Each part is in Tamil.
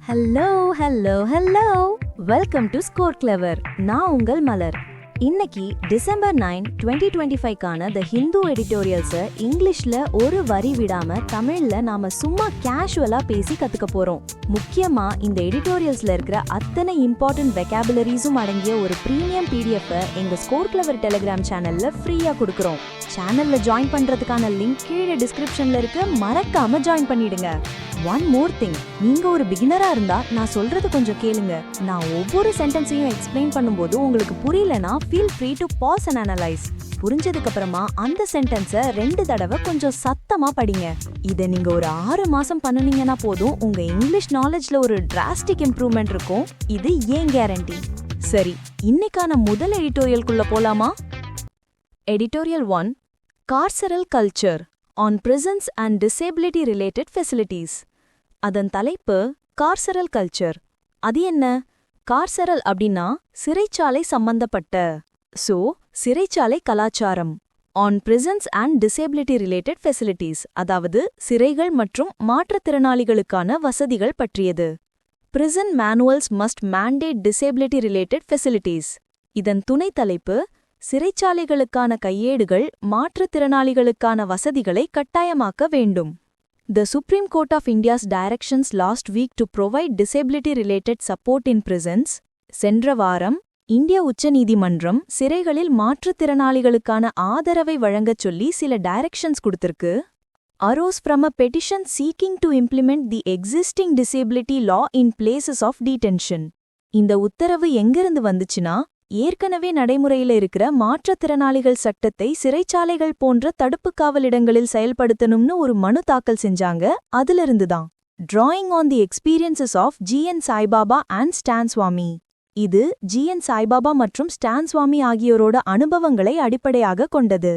Hello welcome to score clever. நான் உங்கள் மலர். இன்னைக்கு டிசம்பர் 9 2025க்கான த ஹிந்து எடிட்டோரியல்ஸை இங்கிலீஷ்ல ஒரு வரி விடாம தமிழ்ல நாம சும்மா கேஷுவலா பேசி கத்துக்க போறோம். முக்கியமா இந்த எடிட்டோரியல்ஸ்ல இருக்கிற அத்தனை இம்பார்ட்டன்ட் வெக்காபுலரிஸும் அடங்கிய ஒரு பிரீமியம் பிடிஎஃப் எங்க ஸ்கோர் கிளவர் டெலிகிராம் சேனல்ல ஃப்ரீயா கொடுக்கறோம். சேனல்ல ஜாயின் பண்றதுக்கான லிங்க் கீழே டிஸ்கிரிப்ஷன்ல இருக்கு, மறக்காம ஜாயின் பண்ணிடுங்க. ஒன் மோர் திங், நீங்க ஒரு பிகினரா இருந்தா நான் சொல்றது கொஞ்சம் கேளுங்க. நான் ஒவ்வொரு சென்டென்ஸையும் எக்ஸ்பிளைன் பண்ணும்போது உங்களுக்கு புரியலனா feel free to pause and analyze. புரிஞ்சதுக்கு அப்புறமா அந்த சென்டென்ஸை 2 தடவை கொஞ்சம் சத்தமா படிங்க. இதை நீங்க ஒரு 6 மாசம் பண்ணுனீங்கன்னா போதும், உங்க இங்கிலீஷ் நாலேஜ்ல ஒரு டிராஸ்டிக் இம்ப்ரூவ்மெண்ட் இருக்கும். இது ஏன் கேரண்டி? சரி, இன்னைக்கான முதல் எடிட்டோரியல்குள்ள போலாமா? Editorial 1, carceral culture on prisons and disability related facilities. அதன் தலைப்பு கார்சரல் கல்ச்சர். அது என்ன? கார்சரல் அப்படின்னா சிறைச்சாலை சம்பந்தப்பட்ட, சிறைச்சாலை கலாச்சாரம். On prisons and disability related facilities, அதாவது சிறைகள் மற்றும் மாற்றுத்திறனாளிகளுக்கான வசதிகள் பற்றியது. Prison manuals must mandate disability related facilities. இதன் துணை தலைப்பு சிறைச்சாலைகளுக்கான கையேடுகள் மாற்றுத்திறனாளிகளுக்கான வசதிகளை கட்டாயமாக்க வேண்டும். The Supreme Court of India's directions last week to provide disability-related support in prisons. சென்ற வாரம் இந்திய உச்சநீதிமன்றம் சிறைகளில் மாற்றுத்திறனாளிகளுக்கான ஆதரவை வழங்கச் சொல்லி சில டைரக்ஷன்ஸ் கொடுத்திருக்கு. Arose from a petition seeking to implement the existing disability law in places of detention. இந்த உத்தரவு எங்கிருந்து வந்துச்சுன்னா, ஏற்கனவே நடைமுறையில இருக்கிற மாற்றுத்திறனாளிகள் சட்டத்தை சிறைச்சாலைகள் போன்ற தடுப்பு காவலிடங்களில் செயல்படுத்தணும்னு ஒரு மனு தாக்கல் செஞ்சாங்க. அதிலிருந்துதான். Drawing on the experiences of G.N. Saibaba and Stan Swami. இது G.N. சாய்பாபா மற்றும் Stan Swami ஆகியோரோட அனுபவங்களை அடிப்படையாக கொண்டது.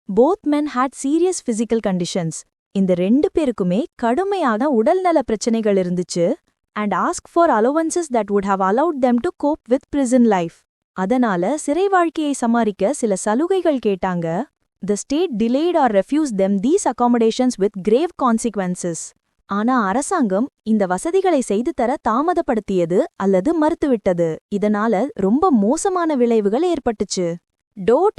Both men had serious physical conditions. இந்த 2 பேருக்குமே கடுமையான உடல்நல பிரச்சனைகள் இருந்துச்சு. And asked for allowances that would have allowed them to cope with prison life. அதனால சிறை வாழ்க்கையை சமாளிக்க சில சலுகைகள் கேட்டாங்க. The state delayed or refused them these accommodations with grave consequences. ஆனா அரசாங்கம் இந்த வசதிகளை செய்து தர தாமதப்படுத்தியது அல்லது மறுத்துவிட்டது. இதனால ரொம்ப மோசமான விளைவுகள் ஏற்பட்டுச்சு.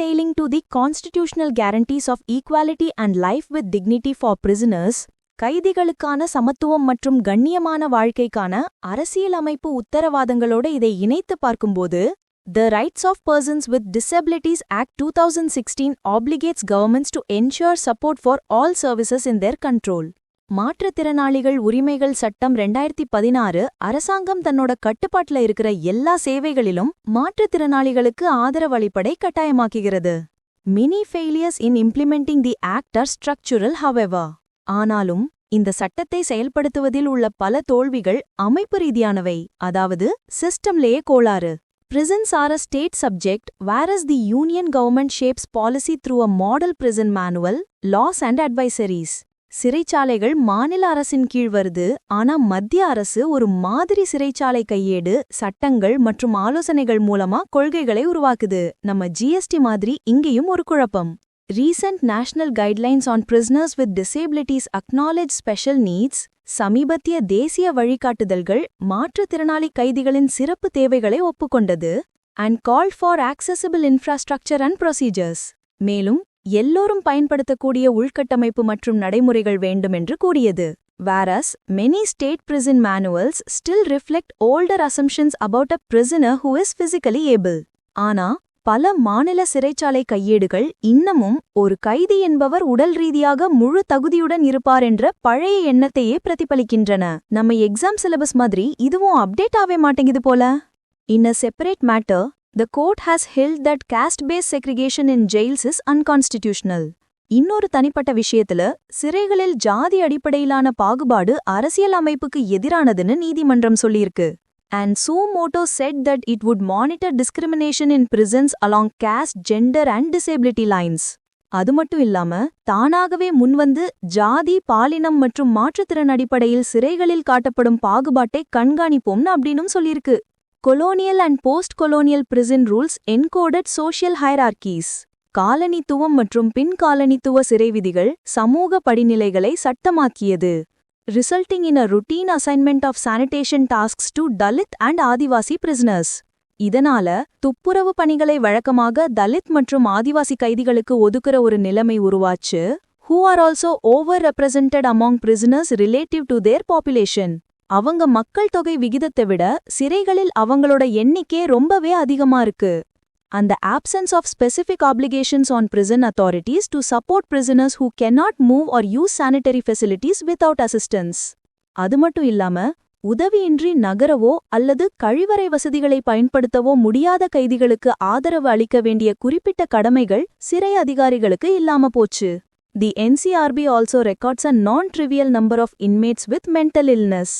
Tailing to the constitutional guarantees of equality and life with dignity for prisoners. கைதிகளுக்கான சமத்துவம் மற்றும் கண்ணியமான வாழ்க்கைக்கான அரசியலமைப்பு உத்தரவாதங்களோட இதை இணைத்து பார்க்கும்போது, The Rights of Persons with Disabilities Act 2016 obligates governments to ensure support for all services in their control. மாற்றுத்திறனாளிகள் உரிமைகள் சட்டம் 2016 அரசாங்கம் தன்னோட கட்டுப்பாட்டுல இருக்கிற எல்லா சேவைகளிலும் மாற்றுத்திறனாளிகளுக்கு ஆதரவளிப்பதை கட்டாயமாக்குகிறது. Many failures in implementing the act are structural, however. ஆனாலும் இந்த சட்டத்தை செயல்படுத்துவதில் உள்ள பல தோல்விகள் அமைப்பு ரீதியானவை, அதாவது சிஸ்டம்லேயே கோளாறு. Prisons are a state subject, whereas the union government shapes policy through a model prison manual, laws and advisories. சிறைச்சாலைகள் மாநில அரசின் கீழ் வருது, ஆனா மத்திய அரசு ஒரு மாதிரி சிறைச்சாலை கையேடு, சட்டங்கள் மற்றும் ஆலோசனைகள் மூலமா கொள்கைகளை உருவாக்குது. நம்ம ஜிஎஸ்டி மாதிரி இங்கேயும் ஒரு குழப்பம். Recent national guidelines on prisoners with disabilities acknowledge special needs. சமீபத்திய தேசிய வழிகாட்டுதல்கள் மாற்றுத்திறனாளி கைதிகளின் சிறப்பு தேவைகளை ஒப்புக்கொண்டது. And called for accessible infrastructure and procedures. மேலும் எல்லோரும் பயன்படுத்தக்கூடிய உள்கட்டமைப்பு மற்றும் நடைமுறைகள் வேண்டும் என்று கூறியது. Whereas many state prison manuals still reflect older assumptions about a prisoner who is physically able. ஆனா பல மாநில சிறைச்சாலை கையேடுகள் இன்னமும் ஒரு கைதி என்பவர் உடல் ரீதியாக முழு தகுதியுடன் இருப்பார் என்ற பழைய எண்ணத்தையே பிரதிபலிக்கின்றன. நம்ம எக்ஸாம் சிலபஸ் மாதிரி இதுவும் அப்டேட் ஆவே மாட்டேங்குது போல. In a separate matter, the court has held that caste-based segregation in jails is unconstitutional. இன்னொரு தனிப்பட்ட விஷயத்துல சிறைகளில் ஜாதி அடிப்படையிலான பாகுபாடு அரசியல் அமைப்புக்கு எதிரானதுன்னு நீதிமன்றம் சொல்லியிருக்கு. And suo moto said that it would monitor discrimination in prisons along caste, gender and disability lines. அது மட்டும் இல்லாம தானாகவே முன்வந்து ஜாதி, பாலினம் மற்றும் மாற்றுத்திறன் அடிப்படையில் சிறைகளில் காட்டப்படும் பாகுபாட்டை கண்காணிப்போம்னு அப்படின்னும் சொல்லியிருக்கு. Colonial and post-colonial prison rules encoded social hierarchies. காலனித்துவம் மற்றும் பின்காலனித்துவ சிறை விதிகள் சமூக படிநிலைகளை சட்டமாக்கியது. resulting in a routine assignment of sanitation tasks to Dalit and Adivasi prisoners. இதனால துப்புரவு பணிகளை வழக்கமாக தலித் மற்றும் ஆதிவாசி கைதிகளுக்கு ஒதுக்குற ஒரு நிலைமை உருவாச்சு, who are also overrepresented among prisoners relative to their population. அவங்க மக்கள் தொகை விகிதத்தை விட சிறைகளில் அவங்களோட எண்ணிக்கை ரொம்பவே அதிகமா இருக்கு. And the absence of specific obligations on prison authorities to support prisoners who cannot move or use sanitary facilities without assistance. அது மட்டும் இல்லாம, உதவியின்றி நகரவோ அல்லது கழிவறை வசதிகளை பயன்படுத்தவோ முடியாத கைதிகளுக்கு ஆதரவு அளிக்க வேண்டிய குறிப்பிட்ட கடமைகள் சிறை அதிகாரிகளுக்கு இல்லாம போச்சு. The NCRB also records a non-trivial number of inmates with mental illness.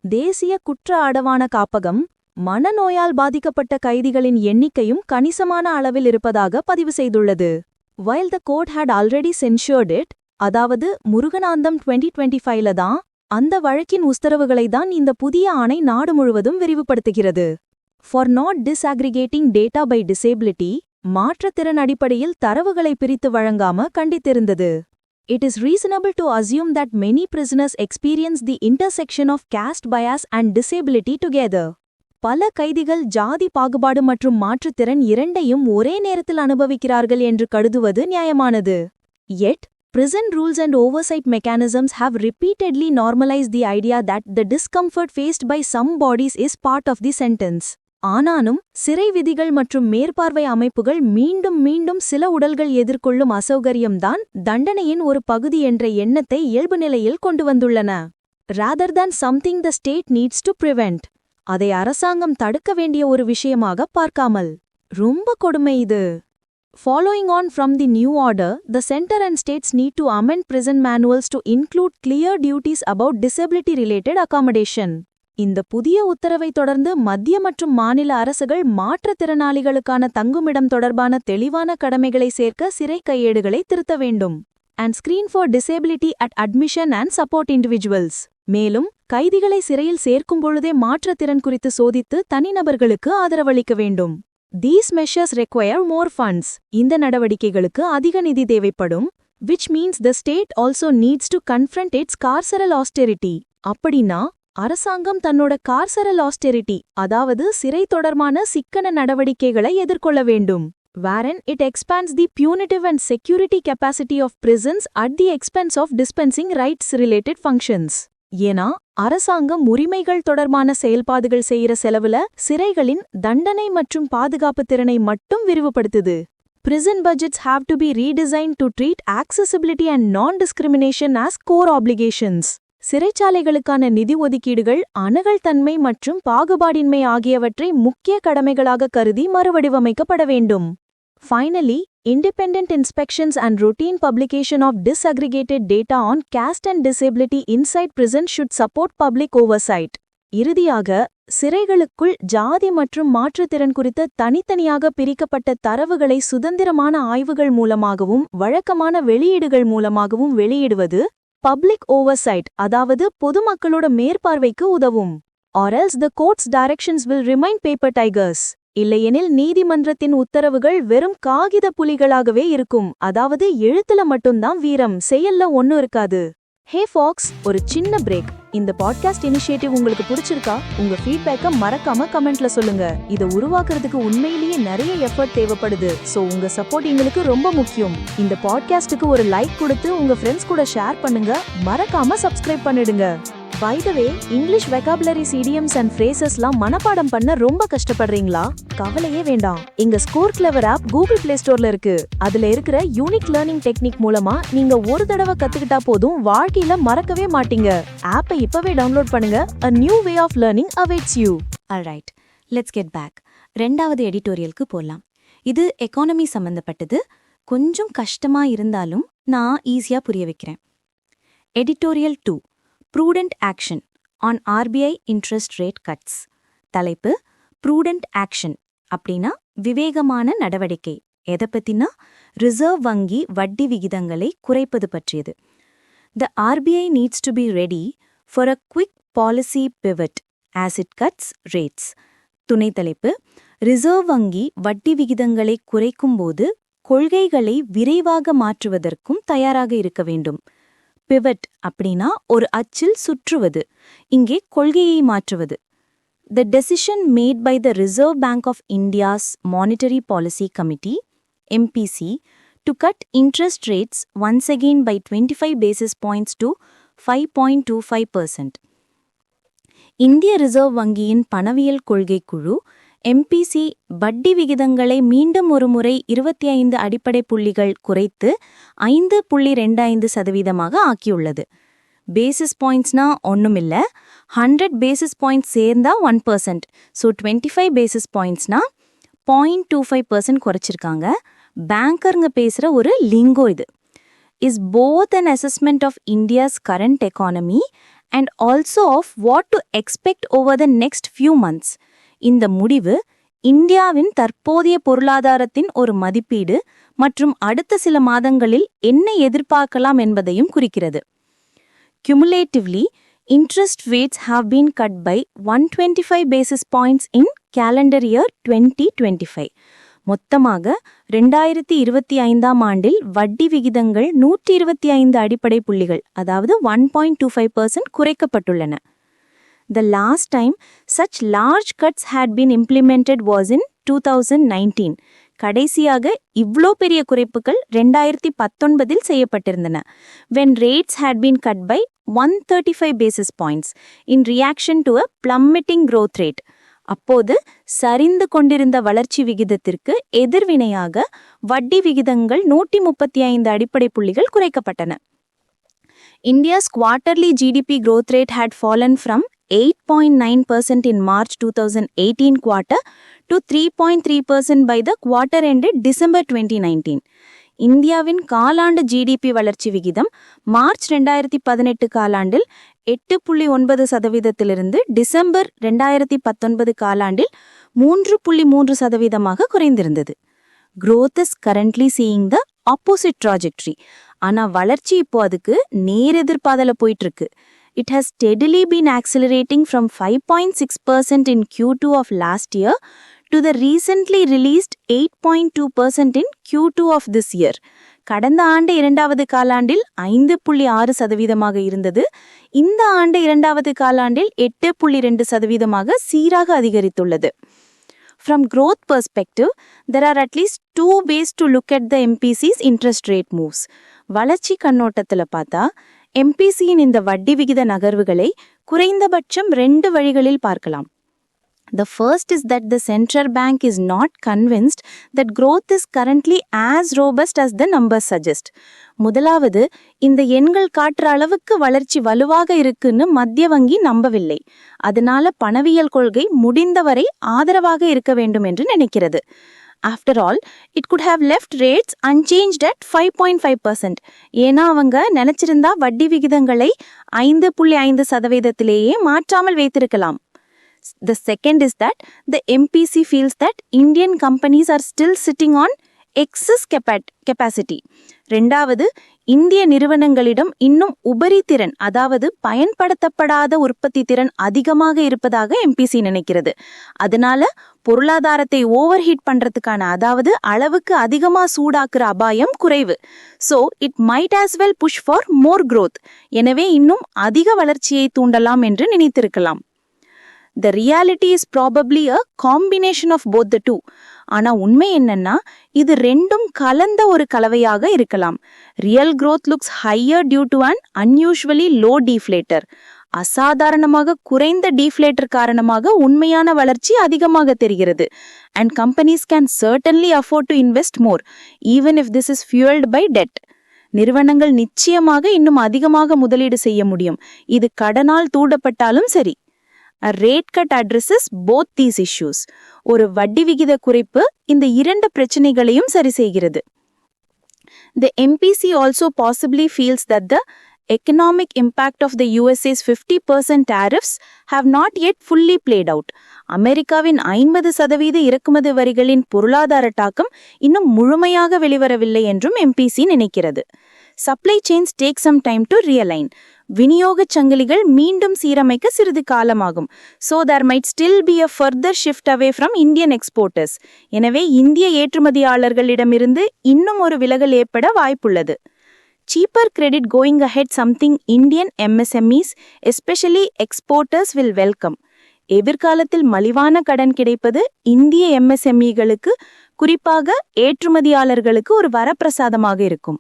தேசிய குற்ற அடவான காப்பகம் மனநோயால் பாதிக்கப்பட்ட கைதிகளின் எண்ணிக்கையும் கணிசமான அளவில் இருப்பதாக பதிவு செய்துள்ளது. While the court had already censured it, அதாவது முருகனாந்தம் 2025ல தான் அந்த வழக்கின் உத்தரவுகளை தான் இந்த புதிய ஆணை நாடு முழுவதும் விரிவுபடுத்துகிறது. For not disaggregating data by disability, மாற்றுத்திறன் அடிப்படையில் தரவுகளை பிரித்து வழங்காம கண்டித்திருந்தது. It is reasonable to assume that many prisoners experience the intersection of caste bias and disability together. பல கைதிகள் ஜாதி பாகுபாடு மற்றும் மாற்றுத்திறன் இரண்டையும் ஒரே நேரத்தில் அனுபவிக்கிறார்கள் என்று கருதுவது நியாயமானது. Yet, prison rules and oversight mechanisms have repeatedly normalized the idea that the discomfort faced by some bodies is part of the sentence. ஆனாலும் சிறை விதிகள் மற்றும் மேற்பார்வை அமைப்புகள் மீண்டும் மீண்டும் சில உடல்கள் எதிர்கொள்ளும் அசௌகரியம்தான் தண்டனையின் ஒரு பகுதி என்ற எண்ணத்தை இயல்பு நிலையில் கொண்டு வந்துள்ளன. Rather than something the state needs to prevent. அதை அரசாங்கம் தடுக்க வேண்டிய ஒரு விஷயமாக பார்க்காமல். ரொம்ப கொடுமை இது. Following on from the new order, the center and states need to amend prison manuals to include clear duties about disability-related accommodation. இந்த புதிய உத்தரவை தொடர்ந்து மத்திய மற்றும் மாநில அரசுகள் மாற்றுத்திறனாளிகளுக்கான தங்குமிடம் தொடர்பான தெளிவான கடமைகளை சேர்க்க சிறை கையேடுகளை திருத்த வேண்டும். And screen for disability at admission and support individuals. மேலும் கைதிகளை சிறையில் சேர்க்கும் பொழுதே மாற்றுத்திறன் குறித்து சோதித்து தனிநபர்களுக்கு ஆதரவளிக்க வேண்டும். These measures require more funds. இந்த நடவடிக்கைகளுக்கு அதிக நிதி தேவைப்படும், which means the state also needs to confront its carceral austerity. அப்படின்னா அரசாங்கம் தன்னோட carceral austerity, அதாவது சிறை தொடர்பான சிக்கன நடவடிக்கைகளை எதிர்கொள்ள வேண்டும். Wherein it expands the punitive and security capacity of prisons at the expense of dispensing rights-related functions. ஏனா அரசாங்கம் உரிமைகள் தொடர்பான செயல்பாடுகள் செய்யற செலவுல சிறைகளின் தண்டனை மற்றும் பாதுகாப்பு திறனை மட்டும் விரிவுபடுத்துது. Prison budgets have to be redesigned to treat accessibility and non-discrimination as core obligations. சிறைச்சாலைகளுக்கான நிதி ஒதுக்கீடுகள் அணுகல் தன்மை மற்றும் பாகுபாடின்மை ஆகியவற்றை முக்கிய கடமைகளாக கருதி மறுவடிவமைக்கப்பட வேண்டும். Finally, independent inspections and routine publication of disaggregated data on caste and disability inside prison should support public oversight. இறுதியாக, சிறைகளுக்குள் ஜாதி மற்றும் மாற்றுத்திறன் குறித்த தனித்தனியாக பிரிக்கப்பட்ட தரவுகளை சுதந்திரமான ஆய்வுகள் மூலமாகவும் வழக்கமான வெளியீடுகள் மூலமாகவும் வெளியிடுவது பப்ளிக் ஓவர்சைட், அதாவது பொதுமக்களோட மேற்பார்வைக்கு உதவும். Or else the court's directions will remain paper tigers. இல்லையெனில் நீதிமன்றத்தின் உத்தரவுகள் வெறும் காகித புலிகளாகவே இருக்கும், அதாவது எழுத்துல மட்டும்தான் வீரம், செயல்ல ஒன்னும் இருக்காது. ஹே ஃபாக்ஸ், ஒரு சின்ன பிரேக். இந்த பாட்காஸ்ட் இனிஷியேட்டிவ் உங்களுக்கு பிடிச்சிருக்கா? உங்க ஃபீட்பேக்க மறக்காம கமெண்ட்ல சொல்லுங்க. இதை உருவாக்குறதுக்கு உண்மையிலேயே நிறைய எஃபர்ட் தேவைப்படுது. சோ உங்க சப்போர்ட் எங்களுக்கு ரொம்ப முக்கியம். இந்த பாட்காஸ்டுக்கு ஒரு லைக் கொடுத்து உங்க ஃப்ரெண்ட்ஸ் கூட ஷேர் பண்ணுங்க. மறக்காம சப்ஸ்கிரைப் பண்ணிடுங்க. By the way, English vocabularies, idioms and phrases-லாம் மனப்பாடம் பண்ண ரொம்ப கஷ்டப்படுறீங்களா? கவலையே வேண்டாம். எங்க score clever app Google play ஸ்டோர்ல இருக்கு. அதுல இருக்கிற யூனிக் லேர்னிங் டெக்னிக் மூலமா நீங்க ஒரு தடவை கத்துக்கிட்டா போதும், வாழ்க்கையில மறக்கவே மாட்டீங்க. ஆப்பை இப்பவே டவுன்லோட் பண்ணுங்க. A new way of learning awaits you. Alright, let's get back. ரெண்டாவது எடிட்டோரியலுக்கு போலாம். இது எக்கானமி சம்பந்தப்பட்டது. கொஞ்சம் கஷ்டமா இருந்தாலும் நான் ஈஸியா புரிய வைக்கிறேன். Editorial 2. Prudent Action on RBI Interest Rate Cuts. தலைப்பு Prudent Action அப்படின்னா விவேகமான நடவடிக்கை. எதை பத்தினா ரிசர்வ் வங்கி வட்டி விகிதங்களை குறைப்பது பற்றியது. The RBI needs to be ready for a quick policy pivot as it cuts rates. துணை தலைப்பு ரிசர்வ் வங்கி வட்டி விகிதங்களை குறைக்கும்போது கொள்கைகளை விரைவாக மாற்றுவதற்கும் தயாராக இருக்க வேண்டும். பிவட் அப்படின்னா ஒரு அச்சில் சுற்றுவது, இங்கே கொள்கையை மாற்றுவது. The decision made by the Reserve Bank of India's Monetary Policy Committee, MPC, to cut interest rates once again by 25 basis points to 5.25%. இந்திய ரிசர்வ் வங்கியின் பணவியல் கொள்கை குழு எம்பிசி வட்டி விகிதங்களை மீண்டும் ஒரு முறை 25 அடிப்படை புள்ளிகள் குறைத்து 5.25% ஆக்கியுள்ளது. பேசிஸ் பாயிண்ட்ஸ்னா ஒன்றுமில்ல, 100 பேசிஸ் பாயிண்ட்ஸ் சேர்ந்தா 1%. So 25 basis பாயிண்ட்ஸ்னா 0.25% குறைச்சிருக்காங்க. பேங்கருங்க பேசுகிற ஒரு லிங்கோ இது. Is both an assessment of India's current economy and also of what to expect over the next few months. இந்த முடிவு இந்தியாவின் தற்போதைய பொருளாதாரத்தின் ஒரு மதிப்பீடு மற்றும் அடுத்த சில மாதங்களில் என்ன எதிர்பார்க்கலாம் என்பதையும் குறிக்கிறது. Cumulatively, interest rates have been cut by 125 basis points in calendar year 2025. மொத்தமாக 2025ஆம் ஆண்டில் வட்டி விகிதங்கள் 125 அடிப்படை புள்ளிகள், அதாவது 1.25% குறைக்கப்பட்டுள்ளன. The last time such large cuts had been implemented was in 2019. கடைசியாக இவ்ளோ பெரிய குறைப்புகள் 2019இல் செய்யப்பட்டிருந்தன. When rates had been cut by 135 basis points in reaction to a plummeting growth rate. அப்போது சரிந்து கொண்டிருந்த வளர்ச்சி விகிதத்திற்கு எதிர்வினையாக வட்டி விகிதங்கள் 135 அடிப்படை புள்ளிகள் குறைக்கப்பட்டன. India's quarterly GDP growth rate had fallen from 8.9% in March 2018 quarter to 3.3% by the quarter ended December 2019. இந்தியாவின் காலாண்டு ஜிடிபி வளர்ச்சி விகிதம் மார்ச் 2018 காலாண்டில் 8.9%இலிருந்து டிசம்பர் 2019 காலாண்டில் 3.3%ஆக குறைந்திருந்தது. Growth is currently seeing the opposite trajectory. ஆனா வளர்ச்சி இப்போ அதுக்கு நேரெதிர்பாதல போயிட்டு இருக்கு. It has steadily been accelerating from 5.6% in Q2 of last year to the recently released 8.2% in Q2 of this year. கடந்த ஆண்டு இரண்டாவது காலாண்டில் 5.6%ஆக இருந்தது. இந்த ஆண்டு இரண்டாவது காலாண்டில் 8.2%ஆக சீராக அதிகரித்துள்ளது. From growth perspective, there are at least two ways to look at the MPC's interest rate moves. வளர்ச்சி கண்ணோட்டத்துல பார்த்தா எம்பிசியின் இந்த வட்டி விகித நகர்வுகளை குறைந்தபட்சம் 2 வழிகளில் பார்க்கலாம். The first is that the central bank is not convinced that growth is currently as robust as the numbers suggest. முதலாவது, இந்த எண்கள் காட்டுற அளவுக்கு வளர்ச்சி வலுவாக இருக்குன்னு மத்திய வங்கி நம்பவில்லை. அதனால பணவியல் கொள்கை முடிந்தவரை ஆதரவாக இருக்க வேண்டும் என்று நினைக்கிறது. After all, it could have left rates unchanged at 5.5%. ஏன்னா அவங்க நினைச்சிருந்தா வட்டி விகிதங்களை 5.5%லேயே மாற்றாமல் வைத்திருக்கலாம். The second is that the MPC feels that Indian companies are still sitting on excess capacity. ரெண்டாவது, இந்திய நிறுவனங்களிடம் இன்னும் உபரி திறன், அதாவது பயன்படுத்தப்படாத உற்பத்தி திறன் அதிகமாக இருப்பதாக எம்பிசி நினைக்கிறது. அதனால பொருளாதாரத்தை ஓவர் ஹீட் பண்றதுக்கான, அதாவது அளவுக்கு அதிகமா சூடாக்குற அபாயம் குறைவு. So it might as well push for more growth. எனவே இன்னும் அதிக வளர்ச்சியை தூண்டலாம் என்று நினைத்திருக்கலாம். The reality is probably a combination of both the two. ஆனா உண்மை என்னன்னா இது ரெண்டும் கலந்த ஒரு கலவையாக இருக்கலாம். Real growth looks higher due to an unusually low deflator. அசாதாரணமாக குறைந்த deflator காரணமாக உண்மையான வளர்ச்சி அதிகமாக தெரிகிறது. And companies can certainly afford to invest more, even if this is fueled by debt. நிறுவனங்கள் நிச்சயமாக இன்னும் அதிகமாக முதலீடு செய்ய முடியும், இது கடனால் தூண்டப்பட்டாலும் சரி. A rate cut addresses both these issues. ஒரு வட்டி விகித குறைப்பு இந்த இரண்டு பிரச்சனைகளையும் சரி செய்கிறது. The MPC also possibly feels that the economic impact of the USA's 50% tariffs have not yet fully played out. அமெரிக்காவின் 50% இறக்குமதி வரிகளின் பொருளாதார தாக்கம் இன்னும் முழுமையாக வெளிவரவில்லை என்றும் MPC நினைக்கிறது. Supply chains take some time to realign. விநியோகச் சங்கிலிகள் மீண்டும் சீரமைக்க சிறிது காலமாகும். So there might still be a further shift away from Indian exporters. எனவே இந்திய ஏற்றுமதியாளர்களிடமிருந்து இன்னும் ஒரு விலகல் ஏற்பட வாய்ப்புள்ளது. cheaper credit going ahead something Indian MSMEs, especially exporters, will welcome. எதிர்காலத்தில் மலிவான கடன் கிடைப்பது இந்திய MSMEகளுக்கு, குறிப்பாக ஏற்றுமதியாளர்களுக்கு ஒரு வரப்பிரசாதமாக இருக்கும்.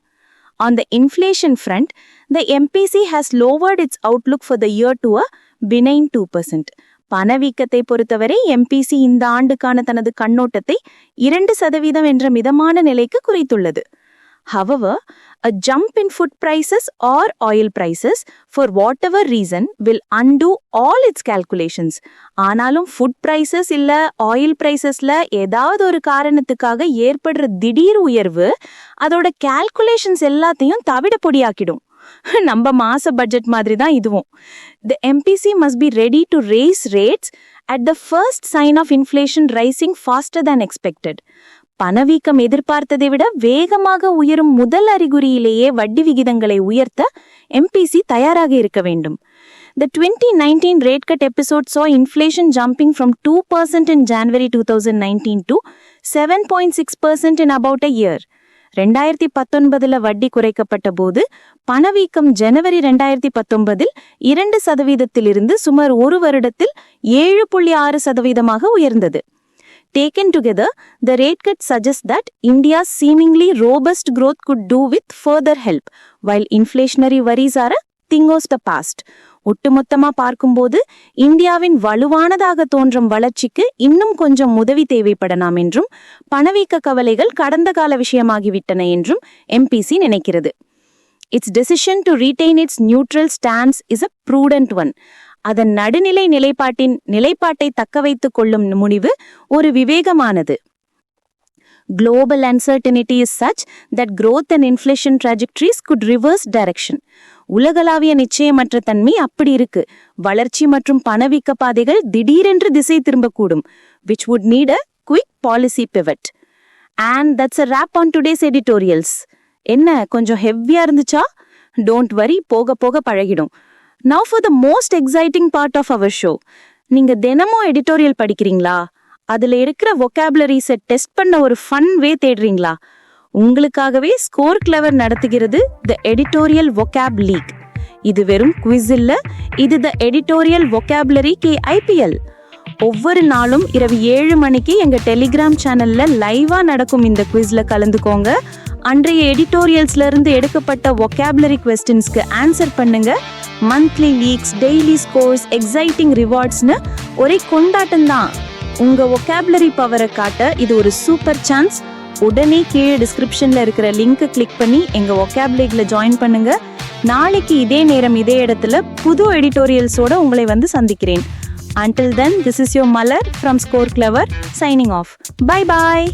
On the inflation front, the MPC has lowered its outlook for the year to a benign 2%. பணவீக்கத்தை பொறுத்தவரை MPC இந்த ஆண்டுக்கான தனது கண்ணோட்டத்தை 2% என்ற மிதமான நிலைக்கு குறைத்துள்ளது. However, a jump in food prices or oil prices, for whatever reason, will undo all its calculations. ஆனாலும் food prices இல்ல oil pricesல ஏதாவது ஒரு காரணத்துக்காக ஏற்படுற திடீர் உயர்வு அதோட calculations எல்லாத்தையும் தவிட பொடியாக்கிடும். நம்ம மாச பட்ஜெட் மாதிரி தான் இதுவும். The MPC must be ready to raise rates at the first sign of inflation rising faster than expected. பணவீக்கம் எதிர்பார்த்ததை விட வேகமாக உயரும் முதல் அறிகுறியிலேயே வட்டி விகிதங்களை உயர்த்த MPC தயாராக இருக்க வேண்டும். The 2019 rate cut episode saw inflation jumping from 2% in January 2019 to 7.6% in about a year. 2019 வட்டி குறைக்கப்பட்ட போது பணவீக்கம் ஜனவரி 2019 2% சுமார் ஒரு வருடத்தில் 7.6% உயர்ந்தது. Taken together, the rate cut suggests that India's seemingly robust growth could do with further help, while inflationary worries are a thing of the past. ஒட்டுமொத்தமா பார்க்கும்போது இந்தியாவின் வலுவானதாக தோன்றும் வளர்ச்சிக்கு இன்னும் கொஞ்சம் உதவி தேவைப்படலாம் என்றும் பணவீக்க கவலைகள் கடந்த கால விஷயமாகிவிட்டன என்றும் MPC நினைக்கிறது. Its decision to retain its neutral stance is a prudent one. அதன் நடுநிலை நிலைப்பாட்டை தக்க வைத்துக் கொள்ளும் முடிவு ஒரு விவேகமானது. Global uncertainty is such that growth and inflation trajectories could reverse direction. உலகளாவிய நிச்சயமற்ற தன்மை அப்படி இருக்கு. வளர்ச்சி மற்றும் பணவீக்க பாதைகள் திடீரென்று திசை திரும்பக்கூடும், which would need a quick policy pivot. And that's a wrap on today's editorials. என்ன கொஞ்சம் ஹெவியா இருந்துச்சா? Don't worry, போக போக பழகிடும். Now for the most exciting part of our show. நீங்க தினமும் எடிட்டோரியல் படிக்கிறீங்களா? அதுல இருக்கிற vocabularies டெஸ்ட் பண்ண ஒரு ஃபன் வே தேடுறீங்களா? உங்களுக்காகவே ஸ்கோர் கிளவர் நடத்துகிறது The Editorial Vocab League. இது வெறும் குவிஸ் இல்ல, இது The Editorial Vocabulary IPL. ஒவ்வொரு நாளும் இரவு 7 மணிக்கு எங்க டெலிகிராம் சேனல்ல லைவா நடக்கும் இந்த குவிஸ்ல கலந்துக்கோங்க. அன்றைய எடிட்டோரியல்ஸ்ல இருந்து எடுக்கப்பட்ட vocabulary questionsக்கு ஆன்சர் பண்ணுங்க. Monthly leagues, daily scores, exciting ரிவார்ட்ஸ்னு ஒரே கொண்டாட்டம் தான். உங்க vocabulary பவரை காட்ட இது ஒரு சூப்பர் சான்ஸ். உடனே கீழே டிஸ்கிரிப்ஷன்ல இருக்கிற லிங்கை கிளிக் பண்ணி எங்க vocabularyல ஜாயின் பண்ணுங்க. நாளைக்கு இதே நேரம் இதே இடத்துல புது எடிட்டோரியல்ஸோட உங்களை வந்து சந்திக்கிறேன். Until then, this is your Malar from Score Clever signing off. Bye bye.